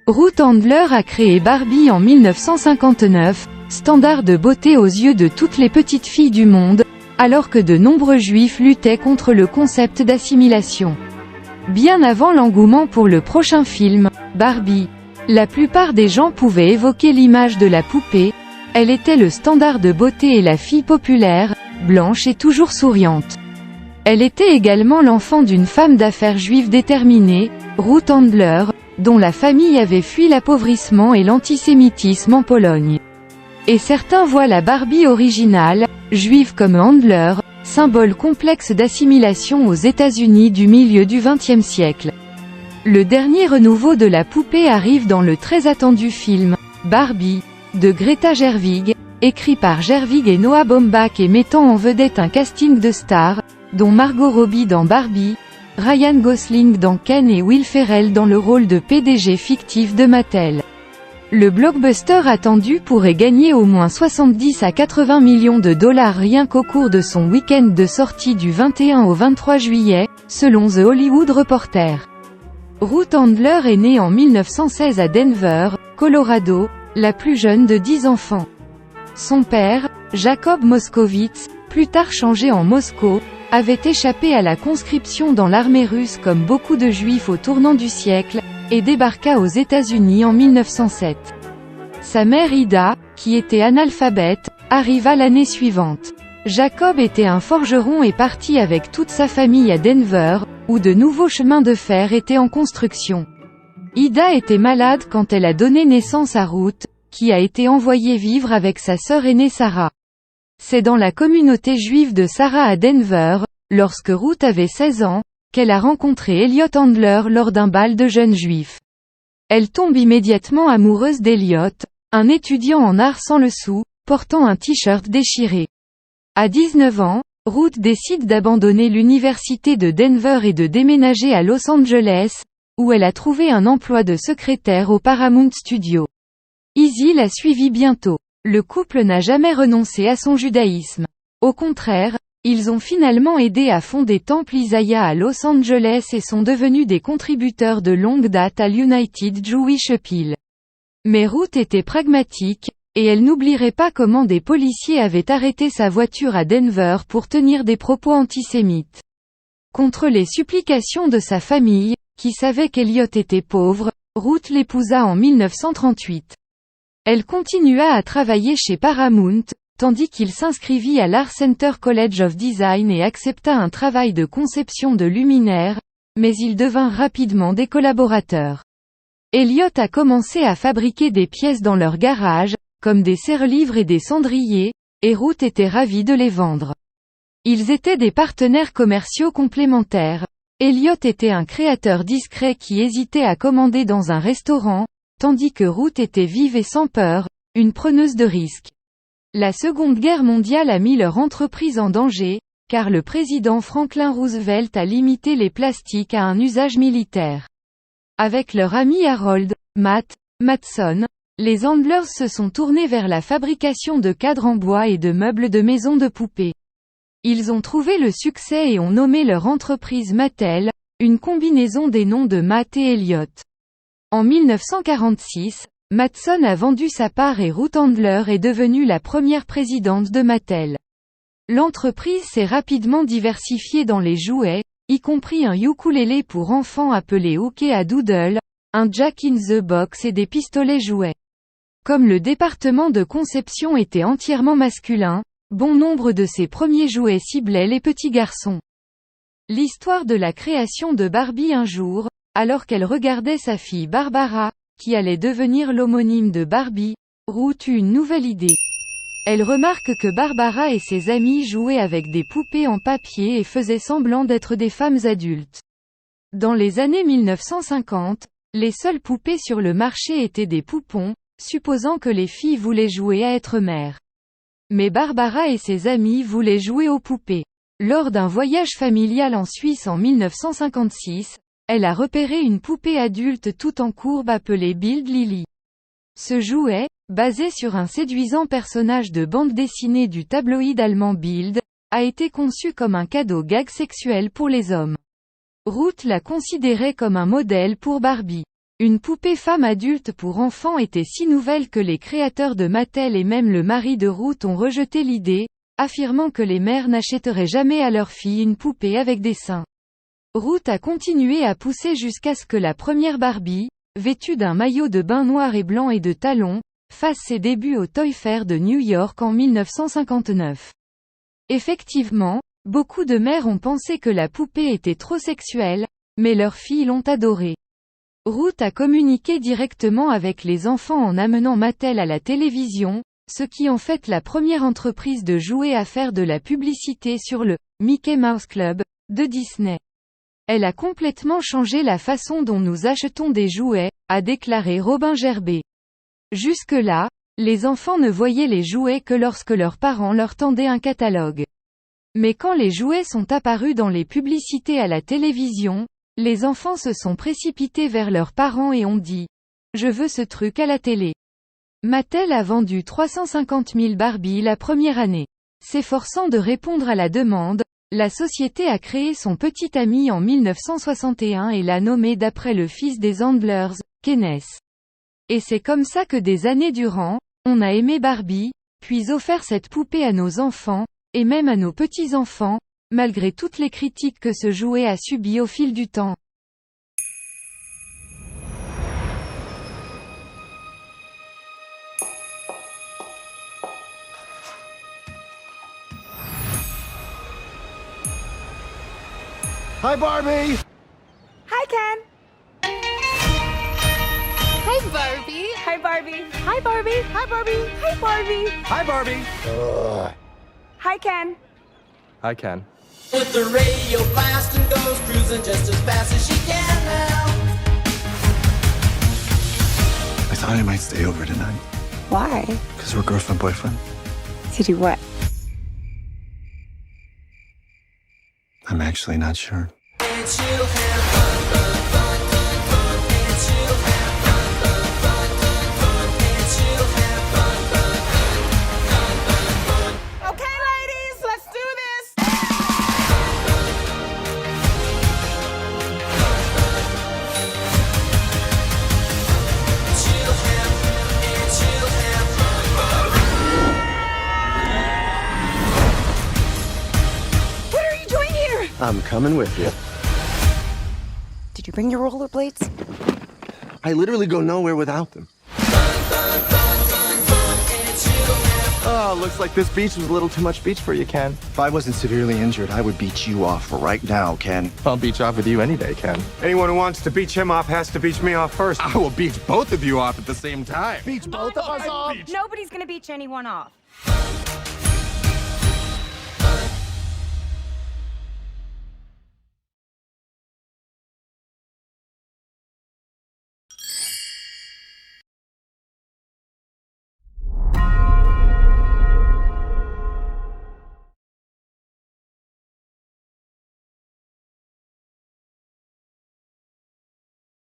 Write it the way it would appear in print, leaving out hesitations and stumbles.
Ruth Handler a créé Barbie en 1959, standard de beauté aux yeux de toutes les petites filles du monde, alors que de nombreux juifs luttaient contre le concept d'assimilation. Bien avant l'engouement pour le prochain film, Barbie, la plupart des gens pouvaient évoquer l'image de la poupée. Elle était le standard de beauté et la fille populaire, blanche et toujours souriante. Elle était également l'enfant d'une femme d'affaires juive déterminée, Ruth Handler, dont la famille avait fui l'appauvrissement et l'antisémitisme en Pologne. Et certains voient la Barbie originale, juive comme Handler, symbole complexe d'assimilation aux États-Unis du milieu du XXe siècle. Le dernier renouveau de la poupée arrive dans le très attendu film, Barbie, de Greta Gerwig, écrit par Gerwig et Noah Baumbach et mettant en vedette un casting de stars, dont Margot Robbie dans Barbie, Ryan Gosling dans Ken et Will Ferrell dans le rôle de PDG fictif de Mattel. Le blockbuster attendu pourrait gagner au moins 70 à 80 millions de dollars rien qu'au cours de son week-end de sortie du 21 au 23 juillet, selon The Hollywood Reporter. Ruth Handler est née en 1916 à Denver, Colorado, la plus jeune de 10 enfants. Son père, Jacob Moskowitz, plus tard changé en Moscow, avait échappé à la conscription dans l'armée russe comme beaucoup de juifs au tournant du siècle, et débarqua aux États-Unis en 1907. Sa mère Ida, qui était analphabète, arriva l'année suivante. Jacob était un forgeron et partit avec toute sa famille à Denver, où de nouveaux chemins de fer étaient en construction. Ida était malade quand elle a donné naissance à Ruth, qui a été envoyée vivre avec sa sœur aînée Sarah. C'est dans la communauté juive de Sarah à Denver, lorsque Ruth avait 16 ans, qu'elle a rencontré Elliot Handler lors d'un bal de jeunes juifs. Elle tombe immédiatement amoureuse d'Elliot, un étudiant en art sans le sou, portant un t-shirt déchiré. À 19 ans, Ruth décide d'abandonner l'université de Denver et de déménager à Los Angeles, où elle a trouvé un emploi de secrétaire au Paramount Studio. Izzy l'a suivi bientôt. Le couple n'a jamais renoncé à son judaïsme. Au contraire, ils ont finalement aidé à fonder Temple Isaiah à Los Angeles et sont devenus des contributeurs de longue date à l'United Jewish Appeal. Mais Ruth était pragmatique, et elle n'oublierait pas comment des policiers avaient arrêté sa voiture à Denver pour tenir des propos antisémites. Contre les supplications de sa famille, qui savait qu'Elliot était pauvre, Ruth l'épousa en 1938. Elle continua à travailler chez Paramount, tandis qu'il s'inscrivit à l'Art Center College of Design et accepta un travail de conception de luminaires, mais ils devinrent rapidement des collaborateurs. Elliot a commencé à fabriquer des pièces dans leur garage, comme des serre-livres et des cendriers, et Ruth était ravie de les vendre. Ils étaient des partenaires commerciaux complémentaires. Elliot était un créateur discret qui hésitait à commander dans un restaurant, tandis que Ruth était vive et sans peur, une preneuse de risques. La Seconde Guerre mondiale a mis leur entreprise en danger, car le président Franklin Roosevelt a limité les plastiques à un usage militaire. Avec leur ami Harold Matson, les Handlers se sont tournés vers la fabrication de cadres en bois et de meubles de maison de poupées. Ils ont trouvé le succès et ont nommé leur entreprise Mattel, une combinaison des noms de Matt et Elliot. En 1946, Matson a vendu sa part et Ruth Handler est devenue la première présidente de Mattel. L'entreprise s'est rapidement diversifiée dans les jouets, y compris un ukulélé pour enfants appelé Hockey à Doodle, un Jack in the Box et des pistolets jouets. Comme le département de conception était entièrement masculin, bon nombre de ses premiers jouets ciblaient les petits garçons. L'histoire de la création de Barbie un jour, alors qu'elle regardait sa fille Barbara, qui allait devenir l'homonyme de Barbie, Ruth eut une nouvelle idée. Elle remarque que Barbara et ses amis jouaient avec des poupées en papier et faisaient semblant d'être des femmes adultes. Dans les années 1950, les seules poupées sur le marché étaient des poupons, supposant que les filles voulaient jouer à être mères. Mais Barbara et ses amis voulaient jouer aux poupées. Lors d'un voyage familial en Suisse en 1956, elle a repéré une poupée adulte tout en courbe appelée Build Lily. Ce jouet, basé sur un séduisant personnage de bande dessinée du tabloïd allemand Bild, a été conçu comme un cadeau gag sexuel pour les hommes. Ruth l'a considéré comme un modèle pour Barbie. Une poupée femme adulte pour enfants était si nouvelle que les créateurs de Mattel et même le mari de Ruth ont rejeté l'idée, affirmant que les mères n'achèteraient jamais à leur fille une poupée avec des seins. Ruth a continué à pousser jusqu'à ce que la première Barbie, vêtue d'un maillot de bain noir et blanc et de talons, fasse ses débuts au Toy Fair de New York en 1959. Effectivement, beaucoup de mères ont pensé que la poupée était trop sexuelle, mais leurs filles l'ont adorée. Ruth a communiqué directement avec les enfants en amenant Mattel à la télévision, ce qui en fait la première entreprise de jouets à faire de la publicité sur le Mickey Mouse Club de Disney. Elle a complètement changé la façon dont nous achetons des jouets, a déclaré Robin Gerbet. Jusque-là, les enfants ne voyaient les jouets que lorsque leurs parents leur tendaient un catalogue. Mais quand les jouets sont apparus dans les publicités à la télévision, les enfants se sont précipités vers leurs parents et ont dit « Je veux ce truc à la télé ». Mattel a vendu 350 000 Barbie la première année. S'efforçant de répondre à la demande, la société a créé son petit ami en 1961 et l'a nommé d'après le fils des Handlers, Kenneth. Et c'est comme ça que des années durant, on a aimé Barbie, puis offert cette poupée à nos enfants, et même à nos petits-enfants, malgré toutes les critiques que ce jouet a subies au fil du temps. Hi, Barbie! Hi, Ken. Hi, Barbie. Hi, Barbie. Hi, Barbie. Hi, Barbie. Hi, Barbie. Hi, Barbie! Hi, Ken. Hi, Ken. With the radio blast and goes cruising just as fast as she can now. I thought I might stay over tonight. Why? Because we're girlfriend, boyfriend. To do what? I'm actually not sure. And she'll have fun, fun, fun, fun, fun. And she'll have fun, fun, fun, fun, fun. And she'll have fun, fun, fun, fun, fun, fun. Okay, ladies, let's do this. She'll have, and she'll have fun, fun. What are you doing here? I'm coming with you. Did you bring your rollerblades? I literally go nowhere without them. Oh, looks like this beach was a little too much beach for you, Ken. If I wasn't severely injured, I would beat you off right now, Ken. I'll beach off with you any day, Ken. Anyone who wants to beach him off has to beach me off first. I will beach both of you off at the same time. Beat both of us off? Nobody's gonna beach anyone off.